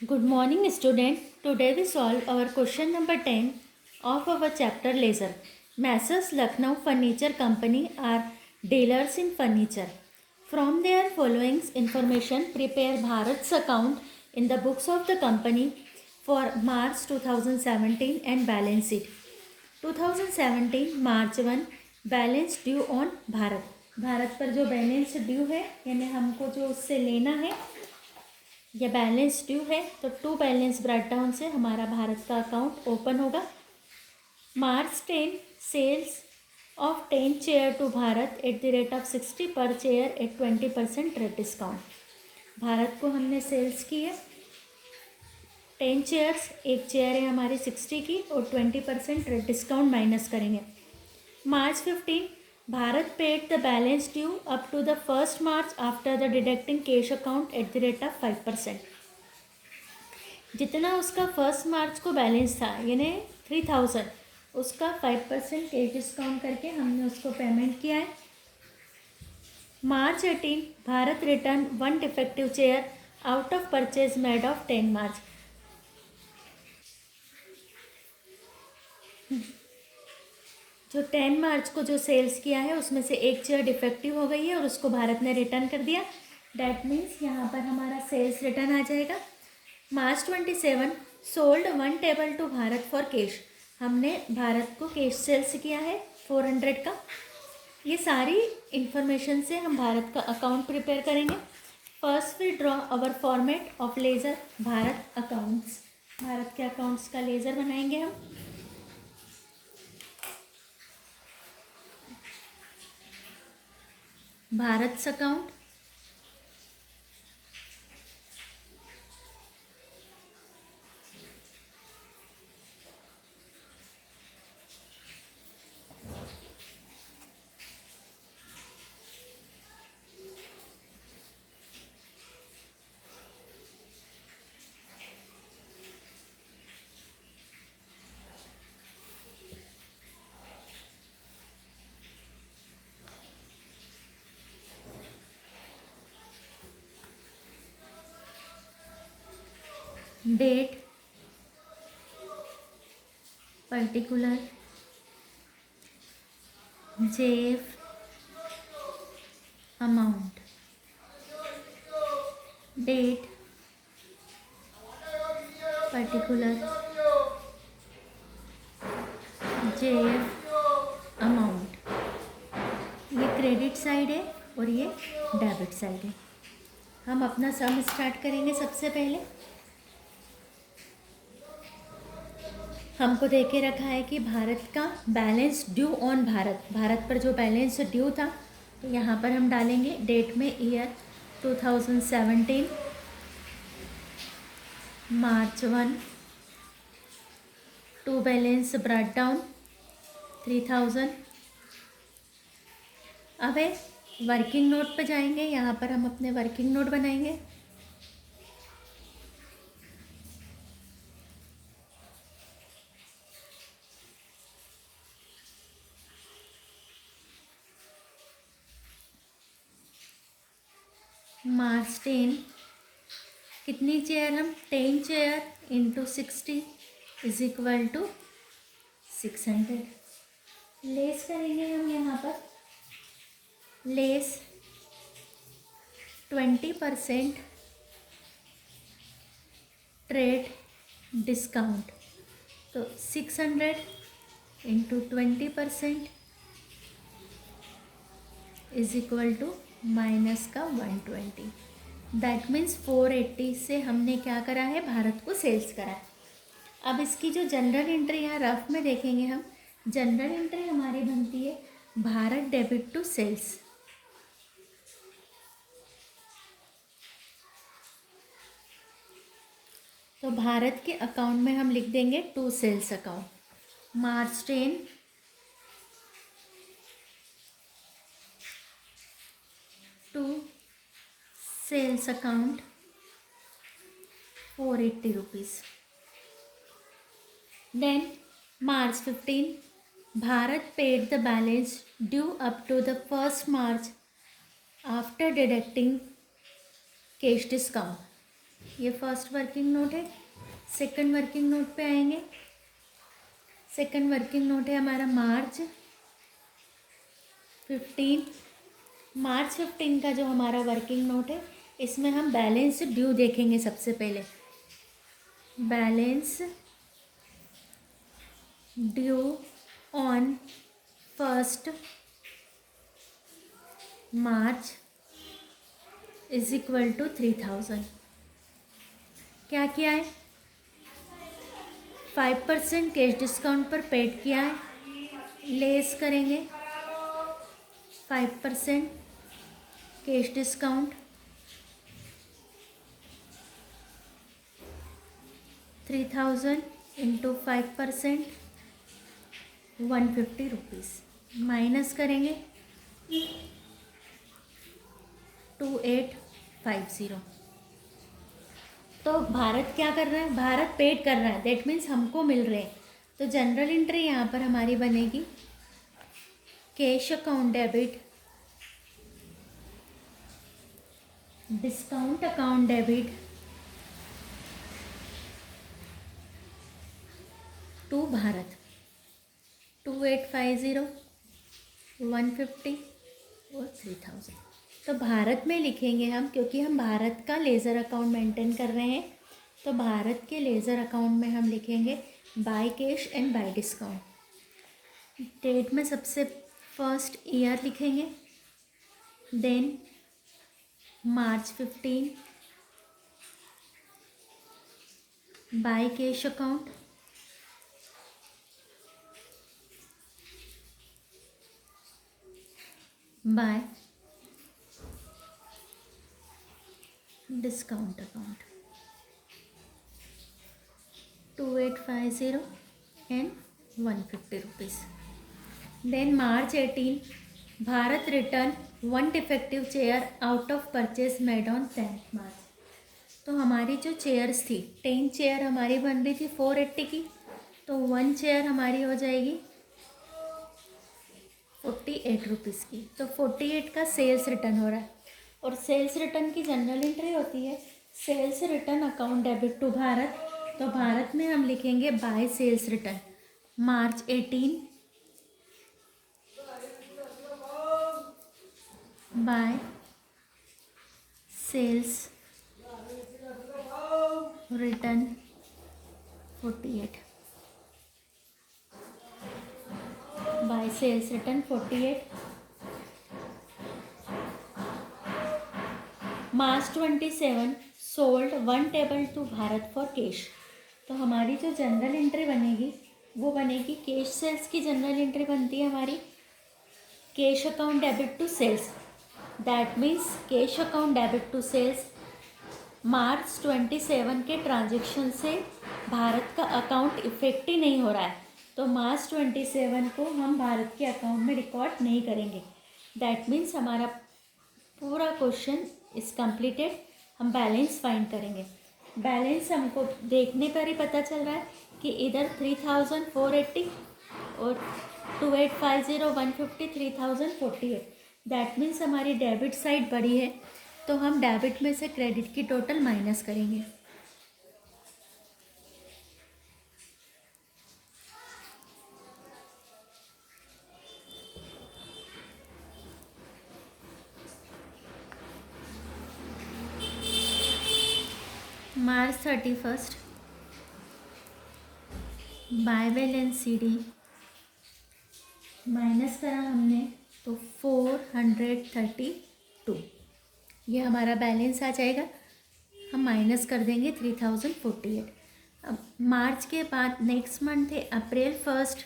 Good morning, student. Today we solve our question number 10 of our chapter Laser. Messrs Lucknow Furniture Company are dealers in furniture. From their following information, prepare Bharat's account in the books of the company for March 2017 and balance sheet. 2017 March 1 balance due on Bharat पर जो balance due है यानी हमको जो उससे लेना है या बैलेंस ड्यू है तो टू बैलेंस ब्रेक डाउन से हमारा भारत का अकाउंट ओपन होगा। March 10 sales of 10 chair to Bharat at the rate of 60 per chair at 20% rate discount. Bharat को हमने सेल्स की है 10 चेयर्स, एक चेयर है हमारी 60 की और 20% रेट डिस्काउंट माइनस करेंगे। March 15 Bharat paid the balance due up to the 1st March after the deducting cash account at the rate of 5%। जितना उसका 1 मार्च को बैलेंस था यानी 3000 उसका 5% कैश डिस्काउंट करके हमने उसको पेमेंट किया है। मार्च 18 Bharat return 1 defective chair out of purchase made of 10 मार्च। जो 10 मार्च को जो सेल्स किया है उसमें से एक चेयर डिफेक्टिव हो गई है और उसको भारत ने रिटर्न कर दिया। डैट मीन्स यहाँ पर हमारा सेल्स रिटर्न आ जाएगा। March 27 sold 1 table to Bharat for cash. हमने भारत को कैश सेल्स किया है 400 का। ये सारी इन्फॉर्मेशन से हम भारत का अकाउंट प्रिपेयर करेंगे। First we draw our format of ledger Bharat accounts. Bharat के अकाउंट्स का लेज़र बनाएंगे हम। Bharat account date particular JF amount date particular JF amount. ये क्रेडिट साइड है और ये डेबिट साइड है। हम अपना सम स्टार्ट करेंगे। सबसे पहले हमको दे के रखा है कि भारत का बैलेंस ड्यू ऑन भारत पर जो बैलेंस ड्यू था तो यहाँ पर हम डालेंगे डेट में year 2017 March 1 to balance break down 3000। अब वर्किंग नोट पे जाएंगे। यहाँ पर हम अपने वर्किंग नोट बनाएंगे। मार्च 10 कितनी चेयर हम 10 chair into 60 is equal to 600। Less करेंगे हम यहाँ पर। लेस 20% ट्रेड डिस्काउंट तो 600 into 20% is equal to minus का 120। दैट मीन्स 480 से हमने क्या करा है भारत को सेल्स करा है। अब इसकी जो जनरल एंट्री यहाँ रफ में देखेंगे हम। जनरल एंट्री हमारी बनती है भारत डेबिट टू सेल्स। तो भारत के अकाउंट में हम लिख देंगे to sales account. March 10 to sales account 480 rupees. Then March 15 Bharat paid the balance due up to the 1st March after deducting cash discount. ये फर्स्ट वर्किंग नोट है। सेकंड वर्किंग नोट पे आएंगे। सेकंड वर्किंग नोट है हमारा मार्च 15। मार्च 15 का जो हमारा working note है, इसमें हम बैलेंस ड्यू देखेंगे। सबसे पहले balance due on 1 March is equal to 3000। क्या किया है? 5% कैश डिस्काउंट पर पेड किया है। लेस करेंगे 5% cash discount 3000 into 5% 150 rupees. Minus करेंगे 2850। तो भारत क्या कर रहा है? भारत पेड कर रहा है, दैट मीन्स हमको मिल रहे हैं। तो जनरल एंट्री यहाँ पर हमारी बनेगी cash account debit, discount account debit to Bharat 2850 150 और 3000। तो भारत में लिखेंगे हम, क्योंकि हम भारत का लेज़र अकाउंट मेंटेन कर रहे हैं। तो भारत के लेज़र अकाउंट में हम लिखेंगे by cash and by discount. Date में सबसे फर्स्ट ईयर लिखेंगे, then March 15 by cash account, by discount account 2850 and 150 rupees. Then March 18 Bharat return 1 defective chair out of purchase made on 10 March. तो हमारी जो chairs थी, 10 चेयर हमारी बन रही थी 480 की, तो 1 चेयर हमारी हो जाएगी 48 रुपीज़ की। तो 48 का सेल्स रिटर्न हो रहा है। और सेल्स रिटर्न की जनरल एंट्री होती है sales return account debit to Bharat. तो भारत में हम लिखेंगे by sales return March 18 by sales return 48 by sales return 48 March 27 sold 1 table to Bharat for cash. तो हमारी जो जनरल एंट्री बनेगी वो बनेगी कैश सेल्स की जनरल एंट्री बनती है हमारी cash account debit to sales. That means cash account debit to sales मार्च 27 के ट्रांजेक्शन से भारत का अकाउंट इफेक्ट ही नहीं हो रहा है, तो मार्च 27 को हम भारत के अकाउंट में रिकॉर्ड नहीं करेंगे। दैट मीन्स हमारा पूरा क्वेश्चन इज कम्प्लीटेड। हम बैलेंस फाइंड करेंगे। बैलेंस हमको देखने पर ही पता चल रहा है कि इधर 3480 और 2850 150 3048। दैट मीन्स हमारी डेबिट साइड बड़ी है, तो हम डेबिट में से क्रेडिट की टोटल माइनस करेंगे। March 31 by balance C D minus करा हमने तो 432, ये हमारा बैलेंस आ जाएगा। हम माइनस कर देंगे 3048। अब मार्च के बाद नेक्स्ट मंथ है अप्रैल 1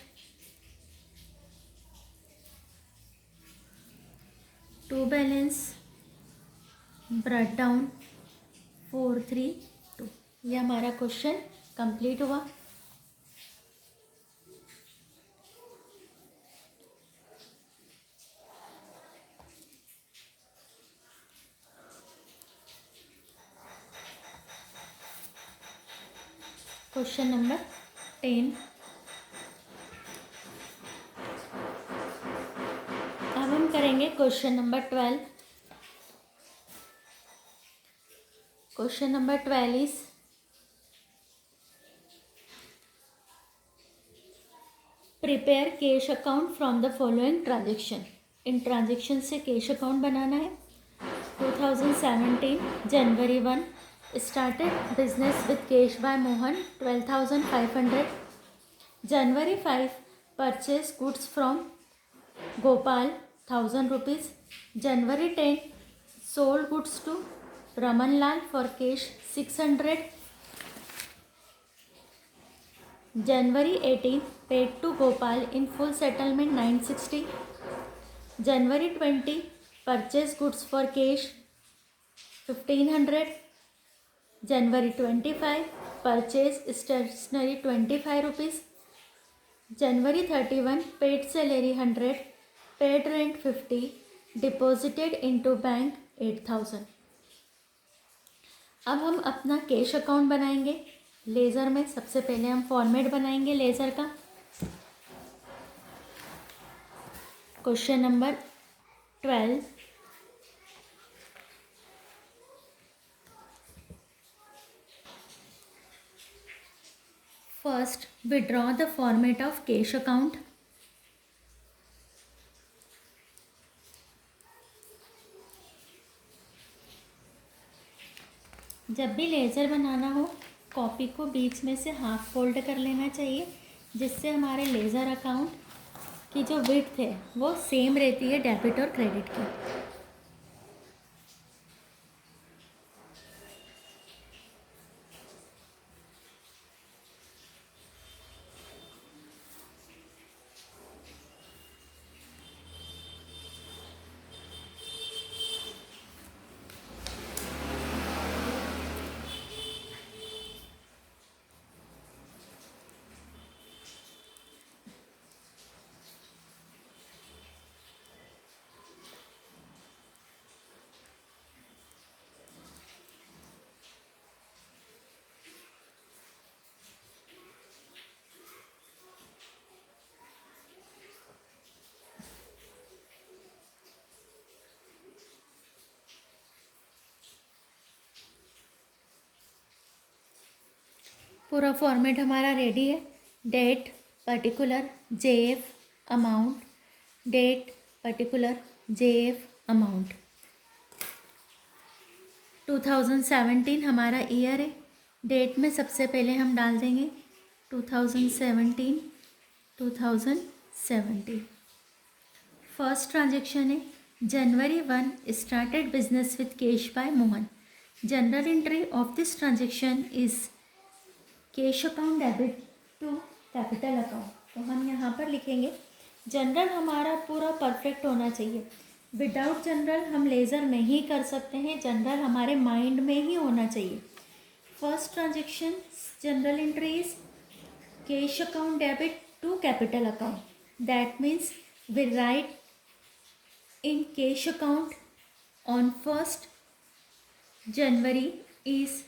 टू बैलेंस ब्रट डाउन 432। ये हमारा क्वेश्चन कंप्लीट हुआ। Question number 10। अब हम करेंगे question number 12। Question number 12 is prepare cash account from the following transaction. In transaction से कैश अकाउंट बनाना है. 2017 January 1 started business with cash by Mohan 12,500. January 5 purchase goods from Gopal 1,000 rupees. January 10 sold goods to Raman Lal for cash 600. January 18 paid to Gopal in full settlement 960. January 20 purchase goods for cash 1500. January 25 purchase stationery 25 rupees. January 31 paid salary 100, paid rent 50, deposited into bank 8,000. अब हम अपना cash account बनाएंगे laser में. सबसे पहले हम format बनाएंगे laser का. Question number 12. First, we draw the format of cash account. जब भी लेज़र बनाना हो कॉपी को बीच में से हाफ फोल्ड कर लेना चाहिए, जिससे हमारे लेज़र अकाउंट की जो विड्थ है वो सेम रहती है डेबिट और क्रेडिट की. पूरा फॉर्मेट हमारा रेडी है. Date particular JF amount, date particular JF amount. 2017 हमारा ईयर है. डेट में सबसे पहले हम डाल देंगे 2017. फर्स्ट ट्रांजेक्शन है January 1 started business with cash by Mohan. Journal entry of this transaction is cash account debit to capital account. तो हम यहाँ पर लिखेंगे जनरल हमारा पूरा परफेक्ट होना चाहिए. विदाउट जनरल हम लेज़र नहीं कर सकते हैं. जनरल हमारे माइंड में ही होना चाहिए. First transaction journal entry is cash account debit to capital account. That means we write in cash account on 1st January is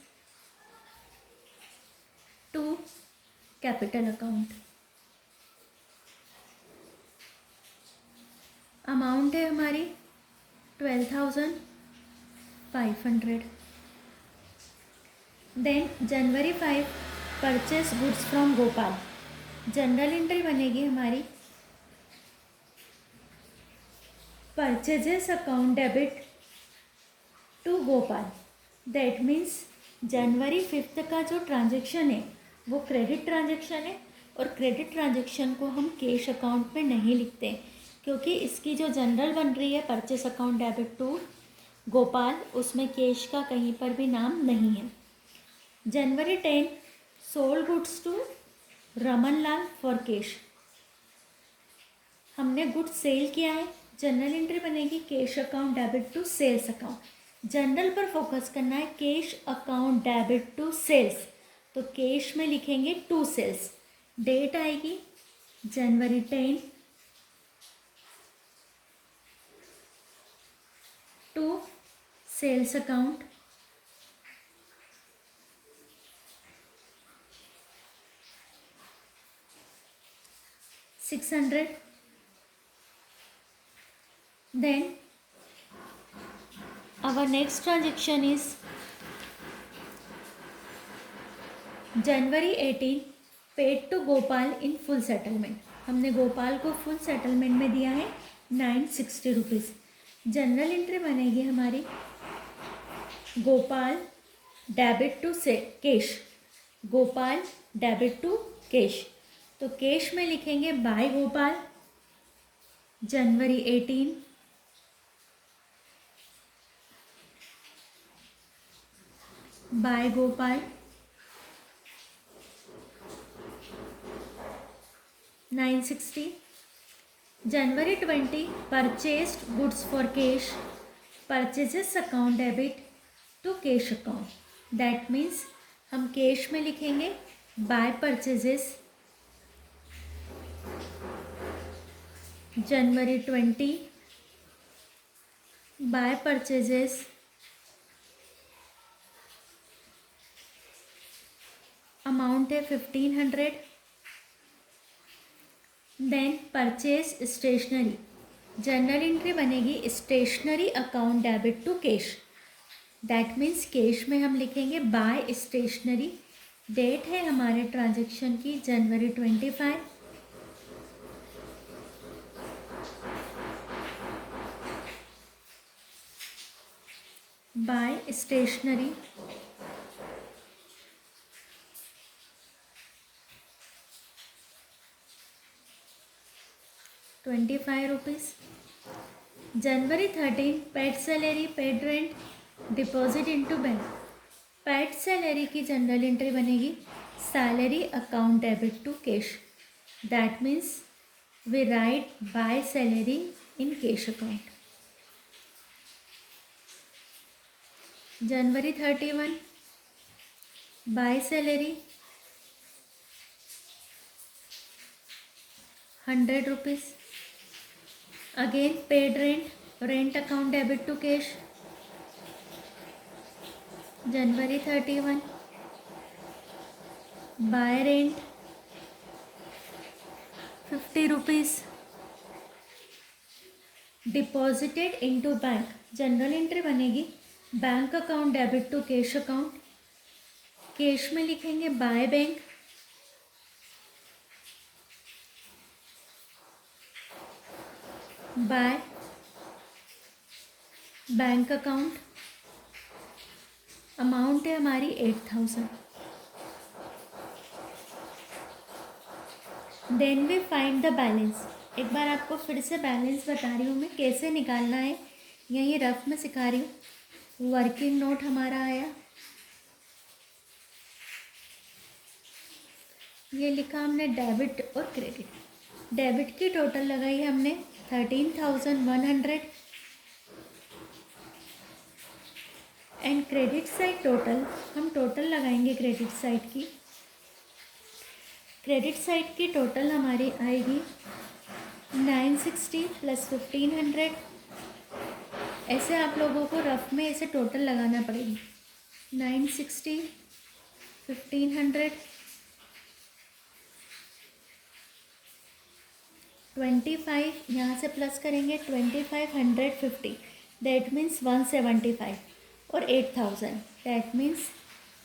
to capital account. Amount है हमारी 12,500. Then January 5 purchase goods from Gopal. Journal entry बनेगी हमारी purchases account debit to Gopal. That means January 5 का जो transaction है वो credit transaction है, और क्रेडिट ट्रांजेक्शन को हम कैश अकाउंट में नहीं लिखते क्योंकि इसकी जो जनरल बन रही है purchase account debit to Gopal, उसमें कैश का कहीं पर भी नाम नहीं है. January 10 sold goods to Raman Lal for cash. हमने गुड्स सेल किया है. जनरल एंट्री बनेगी cash account debit to sales account. Journal पर फोकस करना है. Cash account debit to sales, तो कैश में लिखेंगे टू सेल्स. डेट आएगी January 10 to sales account. $600. Then our next transaction is January 18 paid to Gopal in full settlement, हमने गोपाल को full settlement में दिया है 960 रुपीज़। जनरल एंट्री बनेगी हमारी गोपाल डेबिट टू से cash, Gopal debit to cash. तो कैश में लिखेंगे by Gopal January 18, by Gopal 960। January 20 purchased goods for cash, purchases account debit to cash account, that means हम कैश में लिखेंगे by purchases January 20, by purchases amount है 1500। Then purchase stationery, journal entry बनेगी stationery account debit to cash, that means cash में हम लिखेंगे bye stationery. Date है हमारे ट्रांजैक्शन की January 25। By stationery ₹25। January 13 paid salary, paid rent, deposit into bank. Paid salary की journal entry बनेगी salary account debit to cash, that means we write by salary in cash account. January 31 by salary 100 rupees. Again paid rent, rent account debit to cash January 31, by rent 50 rupees. Deposited into bank, journal entry बनेगी bank account debit to cash account, cash में लिखेंगे by bank, by bank account, amount है हमारी 8000। Then we find the balance, एक बार आपको फिर से बैलेंस बता रही हूँ मैं कैसे निकालना है, यही रफ में सिखा रही हूँ। वर्किंग नोट हमारा आया, ये लिखा हमने डेबिट और क्रेडिट। डेबिट की टोटल लगाई है हमने 13,100 एंड क्रेडिट साइड टोटल, हम टोटल लगाएंगे क्रेडिट साइड की। क्रेडिट साइड की टोटल हमारी आएगी 960 प्लस 1500। ऐसे आप लोगों को रफ में ऐसे टोटल लगाना पड़ेगी 960 1500 25, यहाँ से प्लस करेंगे 2550, दैट मीन्स 175 और 8000, that means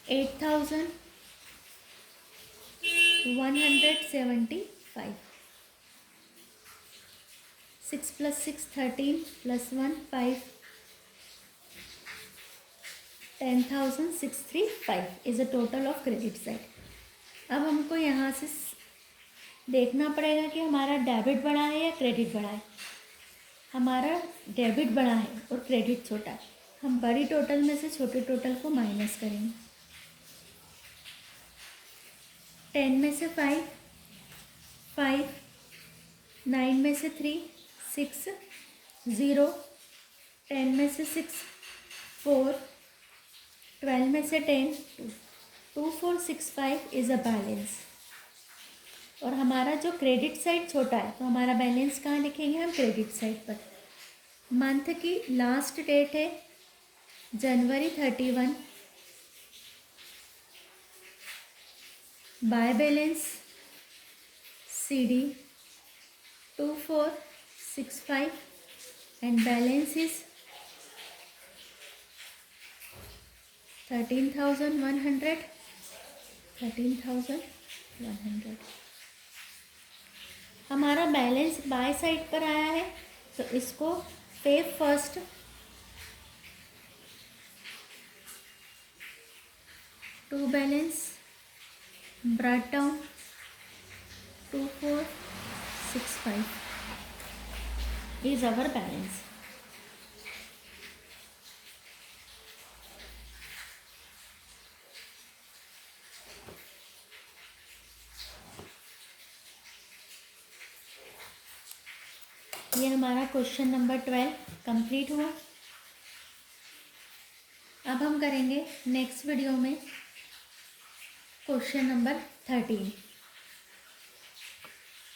8175। 6 + 6 13 + 1 5, 10,635 is a total of credit side. अब हमको यहाँ से देखना पड़ेगा कि हमारा डेबिट बड़ा है या क्रेडिट बड़ा है। हमारा डेबिट बड़ा है और क्रेडिट छोटा है, हम बड़ी टोटल में से छोटे टोटल को माइनस करेंगे। 10 में से 5, 5, 9 में से 3, 6, 0, 10 में से 6, 4, 12 में से 10, 2, 2465 इज़ अ बैलेंस। और हमारा जो क्रेडिट साइड छोटा है तो हमारा बैलेंस कहाँ लिखेंगे हम, क्रेडिट साइड पर। मंथ की लास्ट डेट है जनवरी 31, by balance CD 2465 and balance is 13,100 13,100। हमारा बैलेंस बाय साइड पर आया है, तो इसको पे first to balance brought down 2465 is our balance. ये हमारा क्वेश्चन नंबर 12 कंप्लीट हुआ। अब हम करेंगे नेक्स्ट वीडियो में क्वेश्चन नंबर 13।